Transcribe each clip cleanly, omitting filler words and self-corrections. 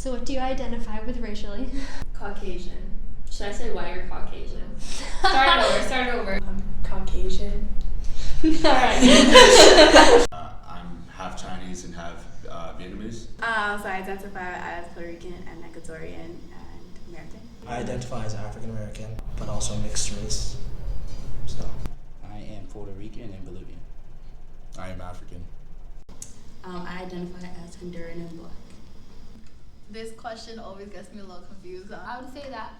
So what do you identify with racially? Caucasian. Should I say white or Caucasian? Start over. I'm Caucasian. Alright. I'm half Chinese and half Vietnamese. So I identify as Puerto Rican and Ecuadorian and American. I identify as African American, but also mixed race. So I am Puerto Rican and Bolivian. I am African. I identify as Honduran and Black. This question always gets me a little confused. I would say that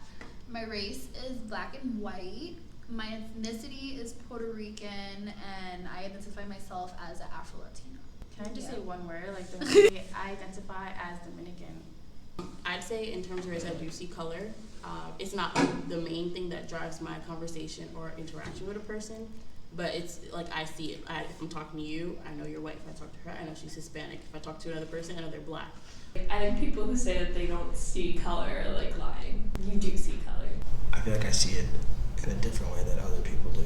my race is black and white. My ethnicity is Puerto Rican, and I identify myself as an Afro-Latina. Can I just say one word? Like Dominican, I identify as Dominican. I'd say in terms of race, I do see color. It's not the main thing that drives my conversation or interaction with a person, but it's like I see it. If I'm talking to you, I know you're white. If I talk to her, I know she's Hispanic. If I talk to another person, I know they're black. I think people who say that they don't see color are like lying. You do see color. I feel like I see it in a different way than other people do.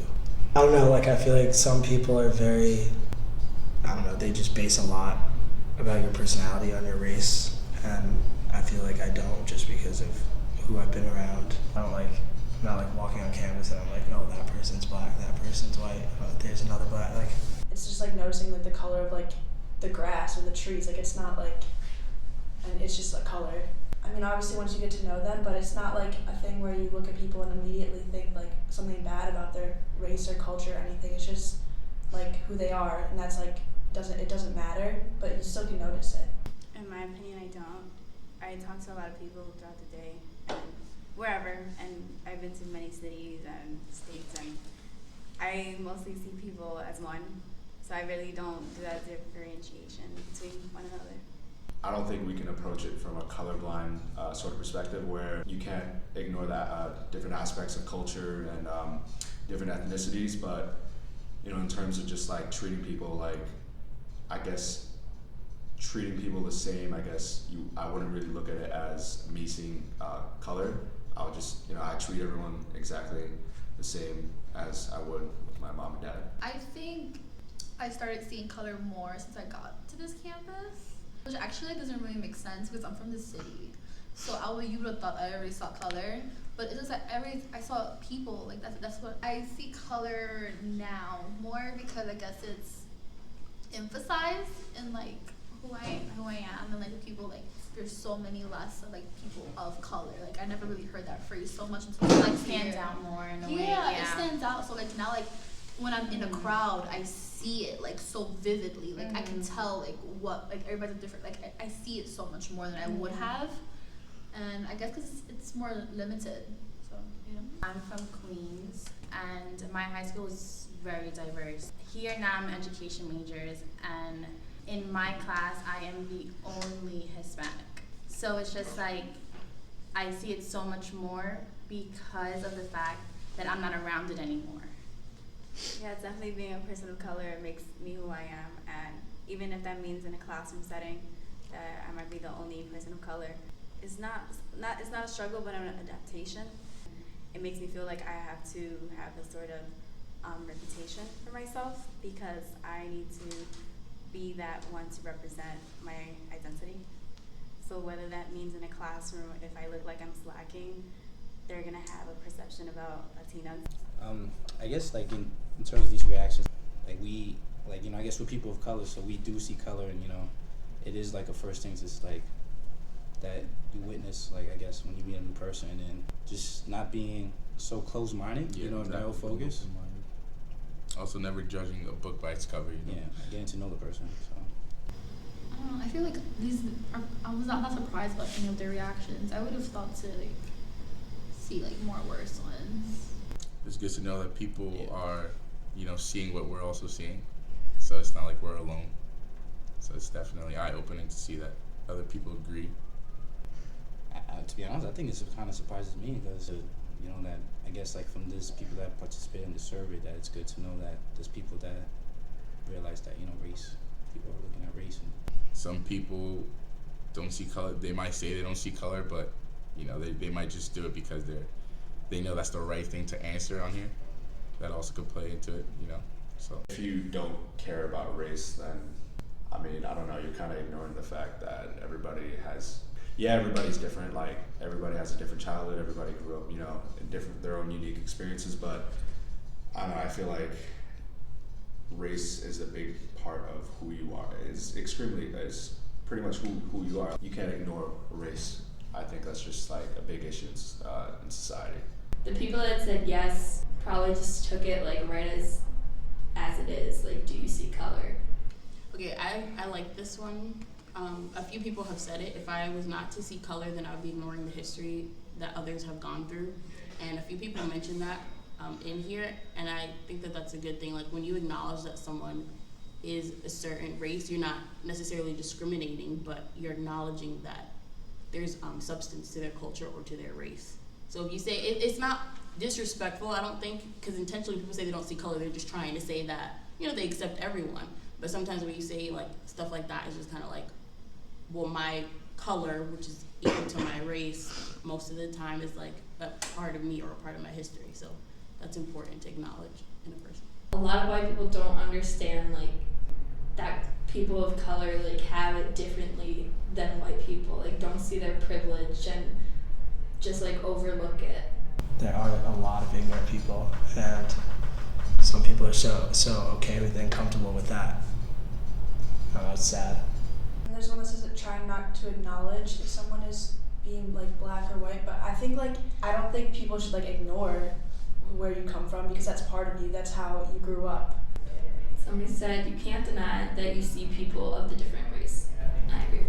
I don't know, like I feel like some people are very, I don't know, they just base a lot about your personality on your race, and I feel like I don't, just because of who I've been around. I'm not like walking on campus and I'm like, oh, that person's black, that person's white, oh, there's another black, like. It's just like noticing like the color of like the grass or the trees, like it's not like, and it's just a color. I mean, obviously once you get to know them, but it's not like a thing where you look at people and immediately think like something bad about their race or culture or anything. It's just like who they are, and that's like, it doesn't matter, but you still can notice it. In my opinion, I don't. I talk to a lot of people throughout the day and wherever, and I've been to many cities and states, and I mostly see people as one, so I really don't do that differentiation between one another. I don't think we can approach it from a colorblind sort of perspective where you can't ignore that different aspects of culture and different ethnicities, but you know, in terms of just like treating people like, I guess, treating people the same, I guess I wouldn't really look at it as me seeing color. I'll just, you know, I treat everyone exactly the same as I would with my mom and dad. I think I started seeing color more since I got to this campus, which actually doesn't really make sense because I'm from the city. So you would have thought I already saw color, but it's just that I saw people, like that's what I see color now more, because I guess it's emphasized in like who I am, and like people, like there's so many less like people of color. Like I never really heard that phrase so much until It like last stands year. out more in a way. Yeah, it stands out. So like now, like when I'm in a crowd, I see it like so vividly. Like I can tell like what, like everybody's different. Like I see it so much more than I would have, and I guess because it's more limited. So you know. I'm from Queens, and my high school is very diverse. Here now I'm education majors, and in my class I am the only Hispanic. So it's just like I see it so much more because of the fact that I'm not around it anymore. Yeah, definitely being a person of color makes me who I am, and even if that means in a classroom setting that I might be the only person of color, it's not a struggle, but an adaptation. It makes me feel like I have to have a sort of reputation for myself, because I need to be that one to represent my identity. So whether that means in a classroom, if I look like I'm slacking, they're gonna have a perception about Latinas. I guess like in terms of these reactions, like we, like, you know, I guess we're people of color, so we do see color, and you know, it is like a first thing just like that you witness, like I guess when you meet them in person, and then just not being so close-minded, you know, narrow focus. Also, never judging a book by its cover, you know. Yeah, getting to know the person. So. I don't know, I feel like these are, I was not surprised about any of their reactions. I would have thought to like see like more worse ones. It's good to know that people are, you know, seeing what we're also seeing. So it's not like we're alone. So it's definitely eye-opening to see that other people agree. To be honest, I think it kind of surprises me because, you know, that I guess like from this people that participate in the survey, that it's good to know that there's people that realize that, you know, race, people are looking at race. And some people don't see color. They might say they don't see color, but you know, they might just do it because they know that's the right thing to answer on here. That also could play into it, you know. So if you don't care about race, then I mean, I don't know, you're kind of ignoring the fact that everybody has, yeah, everybody's different. Like everybody has a different childhood. Everybody grew up, in their own unique experiences. But I don't know. I feel like race is a big part of who you are. Is pretty much who you are. You can't ignore race. I think that's just like a big issue in society. The people that said yes probably just took it like right as it is. Like, do you see color? Okay, I like this one. A few people have said it. If I was not to see color, then I would be ignoring the history that others have gone through. And a few people mentioned that in here, and I think that that's a good thing. Like, when you acknowledge that someone is a certain race, you're not necessarily discriminating, but you're acknowledging that there's substance to their culture or to their race. So if you say, it's not disrespectful, I don't think, because intentionally people say they don't see color, they're just trying to say that, they accept everyone. But sometimes when you say like stuff like that, it's just kind of like, well, my color, which is equal to my race, most of the time is like a part of me or a part of my history. So that's important to acknowledge in a person. A lot of white people don't understand like that people of color like have it differently than white people. Like, don't see their privilege and just like overlook it. There are a lot of ignorant people, and some people are so okay with it and comfortable with that. It's sad. And there's one that says that trying not to acknowledge if someone is being like black or white, but I think like I don't think people should like ignore where you come from because that's part of you. That's how you grew up. Somebody said you can't deny that you see people of the different race. I agree with